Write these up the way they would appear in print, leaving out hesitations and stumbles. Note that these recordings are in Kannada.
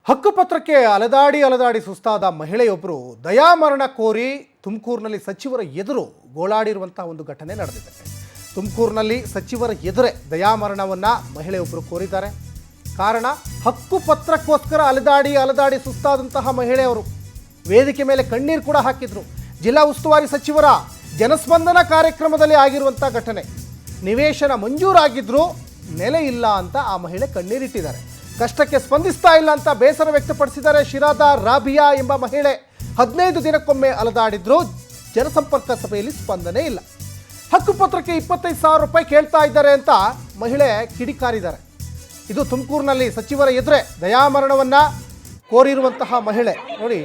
ಹಕ್ಕುಪತ್ರಕ್ಕೆ ಅಲೆದಾಡಿ ಸುಸ್ತಾದ ಮಹಿಳೆಯೊಬ್ಬರು ದಯಾಮರಣ ಕೋರಿ ತುಮಕೂರಿನಲ್ಲಿ ಸಚಿವರ ಎದುರು ಗೋಳಾಡಿರುವಂತಹ ಒಂದು ಘಟನೆ ನಡೆದಿದೆ. ತುಮಕೂರಿನಲ್ಲಿ ಸಚಿವರ ಎದುರೇ ದಯಾಮರಣವನ್ನು ಮಹಿಳೆಯೊಬ್ಬರು ಕೋರಿದ್ದಾರೆ. ಕಾರಣ ಹಕ್ಕುಪತ್ರಕ್ಕೋಸ್ಕರ ಅಲೆದಾಡಿ ಸುಸ್ತಾದಂತಹ ಮಹಿಳೆಯವರು ವೇದಿಕೆ ಮೇಲೆ ಕಣ್ಣೀರು ಕೂಡ ಹಾಕಿದ್ರು. ಜಿಲ್ಲಾ ಉಸ್ತುವಾರಿ ಸಚಿವರ ಜನಸ್ಪಂದನ ಕಾರ್ಯಕ್ರಮದಲ್ಲಿ ಆಗಿರುವಂಥ ಘಟನೆ. ನಿವೇಶನ ಮಂಜೂರಾಗಿದ್ರೂ ನೆಲೆ ಇಲ್ಲ ಅಂತ ಆ ಮಹಿಳೆ ಕಣ್ಣೀರಿಟ್ಟಿದ್ದಾರೆ. ಕಷ್ಟಕ್ಕೆ ಸ್ಪಂದಿಸ್ತಾ ಇಲ್ಲ ಅಂತ ಬೇಸರ ವ್ಯಕ್ತಪಡಿಸಿದ್ದಾರೆ. ಶಿರಾದ ರಾಬಿಯಾ ಎಂಬ ಮಹಿಳೆ 15 ದಿನಕ್ಕೊಮ್ಮೆ ಅಲೆದಾಡಿದ್ರು. ಜನಸಂಪರ್ಕ ಸಭೆಯಲ್ಲಿ ಸ್ಪಂದನೆ ಇಲ್ಲ. ಹಕ್ಕುಪತ್ರಕ್ಕೆ 25,000 ರೂಪಾಯಿ ಕೇಳ್ತಾ ಇದ್ದಾರೆ ಅಂತ ಮಹಿಳೆ ಕಿಡಿಕಾರಿದ್ದಾರೆ. ಇದು ತುಮಕೂರಿನಲ್ಲಿ ಸಚಿವರ ಎದುರೇ ದಯಾಮರಣವನ್ನ ಕೋರಿರುವಂತಹ ಮಹಿಳೆ ನೋಡಿ.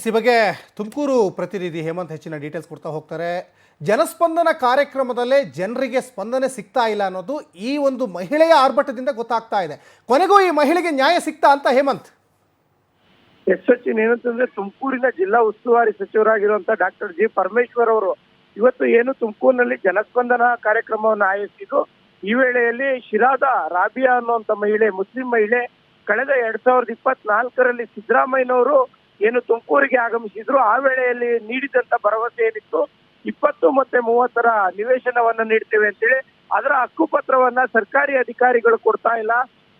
ಈ ಬಗ್ಗೆ ತುಮಕೂರು ಪ್ರತಿನಿಧಿ ಹೇಮಂತ್ ಹೆಚ್ಚಿನ ಡೀಟೇಲ್ಸ್ ಕೊಡ್ತಾ ಹೋಗ್ತಾರೆ. ಜನಸ್ಪಂದನ ಕಾರ್ಯಕ್ರಮದಲ್ಲೇ ಜನರಿಗೆ ಸ್ಪಂದನೆ ಸಿಗ್ತಾ ಇಲ್ಲ ಅನ್ನೋದು ಈ ಒಂದು ಮಹಿಳೆಯ ಆರ್ಭಟದಿಂದ ಗೊತ್ತಾಗ್ತಾ ಇದೆ. ಕೊನೆಗೂ ಈ ಮಹಿಳೆಗೆ ನ್ಯಾಯ ಸಿಗ್ತಾ ಅಂತ ಹೇಮಂತ್? ಸಚಿನ್, ಏನಂತಂದ್ರೆ ತುಮಕೂರಿನ ಜಿಲ್ಲಾ ಉಸ್ತುವಾರಿ ಸಚಿವರಾಗಿರುವಂತಹ ಡಾಕ್ಟರ್ ಜಿ ಪರಮೇಶ್ವರ್ ಅವರು ಇವತ್ತು ಏನು ತುಮಕೂರಿನಲ್ಲಿ ಜನಸ್ಪಂದನ ಕಾರ್ಯಕ್ರಮವನ್ನು ಆಯೋಜಿಸಿದ್ದು. ಈ ವೇಳೆಯಲ್ಲಿ ಶಿರಾದ ರಾಬಿಯಾ ಅನ್ನುವಂತ ಮಹಿಳೆ, ಮುಸ್ಲಿಂ ಮಹಿಳೆ, ಕಳೆದ 2024ರಲ್ಲಿ ಸಿದ್ದರಾಮಯ್ಯನವರು ಏನು ತುಮಕೂರಿಗೆ ಆಗಮಿಸಿದ್ರು. ಆ ವೇಳೆಯಲ್ಲಿ ನೀಡಿದಂತ ಭರವಸೆ ಏನಿತ್ತು, 20 ಮತ್ತೆ 30ರ ನಿವೇಶನವನ್ನ ನೀಡ್ತೇವೆ ಅಂತೇಳಿ, ಅದರ ಹಕ್ಕುಪತ್ರವನ್ನ ಸರ್ಕಾರಿ ಅಧಿಕಾರಿಗಳು ಕೊಡ್ತಾ ಇಲ್ಲ.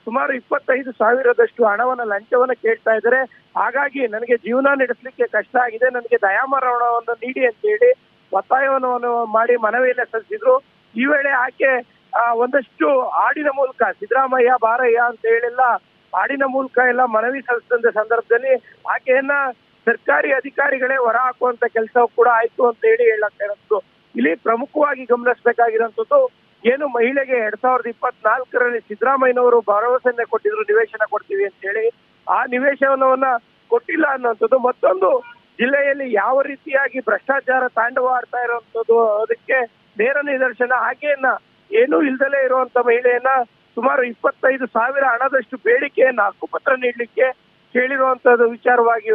ಸುಮಾರು 25,000ದಷ್ಟು ಹಣವನ್ನ ಲಂಚವನ್ನ ಕೇಳ್ತಾ ಇದ್ದಾರೆ. ಹಾಗಾಗಿ ನನಗೆ ಜೀವನ ನಡೆಸಲಿಕ್ಕೆ ಕಷ್ಟ ಆಗಿದೆ, ನನಗೆ ದಯಾಮರಣವನ್ನು ನೀಡಿ ಅಂತ ಹೇಳಿ ಒತ್ತಾಯವನ್ನು ಮಾಡಿ ಮನವಿಯನ್ನ ಸಲ್ಲಿಸಿದ್ರು. ಈ ವೇಳೆ ಆಕೆ ಒಂದಷ್ಟು ಹಾಡಿನ ಮೂಲಕ ಸಿದ್ದರಾಮಯ್ಯ ಬಾರಯ್ಯ ಅಂತ ಹೇಳಿಲ್ಲ, ಹಾಡಿನ ಮೂಲಕ ಎಲ್ಲ ಮನವಿ ಸಲ್ಲಿಸಿದ ಸಂದರ್ಭದಲ್ಲಿ ಆಕೆಯನ್ನ ಸರ್ಕಾರಿ ಅಧಿಕಾರಿಗಳೇ ಹೊರ ಹಾಕುವಂತ ಕೆಲಸ ಕೂಡ ಆಯ್ತು ಅಂತ ಹೇಳಿ ಹೇಳಕ್ ಇರೋದು. ಇಲ್ಲಿ ಪ್ರಮುಖವಾಗಿ ಗಮನಿಸಬೇಕಾಗಿರುವಂತದ್ದು ಏನು, ಮಹಿಳೆಗೆ 2024ರಲ್ಲಿ ಸಿದ್ದರಾಮಯ್ಯನವರು ಭರವಸೆಯನ್ನ ಕೊಟ್ಟಿದ್ರು, ನಿವೇಶನ ಕೊಡ್ತೀವಿ ಅಂತ ಹೇಳಿ. ಆ ನಿವೇಶನವನ್ನ ಕೊಟ್ಟಿಲ್ಲ ಅನ್ನುವಂಥದ್ದು. ಮತ್ತೊಂದು, ಜಿಲ್ಲೆಯಲ್ಲಿ ಯಾವ ರೀತಿಯಾಗಿ ಭ್ರಷ್ಟಾಚಾರ ತಾಂಡವ ಆಡ್ತಾ ಇರುವಂತದ್ದು ಅದಕ್ಕೆ ನೇರ ನಿದರ್ಶನ. ಆಕೆಯನ್ನ ಏನೂ ಇಲ್ದಲೇ ಇರುವಂತ ಮಹಿಳೆಯನ್ನ ಸುಮಾರು 25,000 ಹಣದಷ್ಟು ಬೇಡಿಕೆಯನ್ನ ಹಕ್ಕುಪತ್ರ ನೀಡಲಿಕ್ಕೆ ಕೇಳಿರುವಂತದ್ದು ವಿಚಾರವಾಗಿ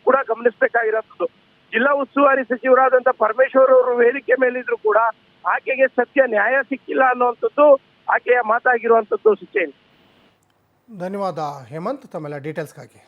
ಕೂಡ ಗಮನಿಸಬೇಕಾಗಿರೋದು. ಜಿಲ್ಲಾ ಉಸ್ತುವಾರಿ ಸಚಿವರಾದಂತ ಪರಮೇಶ್ವರ್ ಅವರು ವೇದಿಕೆ ಮೇಲಿದ್ರು ಕೂಡ ಆಕೆಗೆ ಸತ್ಯ ನ್ಯಾಯ ಸಿಕ್ಕಿಲ್ಲ ಅನ್ನುವಂಥದ್ದು ಆಕೆಯ ಮಾತಾಗಿರುವಂತದ್ದು. ಸಚಿನ್, ಧನ್ಯವಾದ ಹೇಮಂತ್ ತಮ್ಮೆಲ್ಲ ಡೀಟೇಲ್ಸ್ಗಾಗಿ.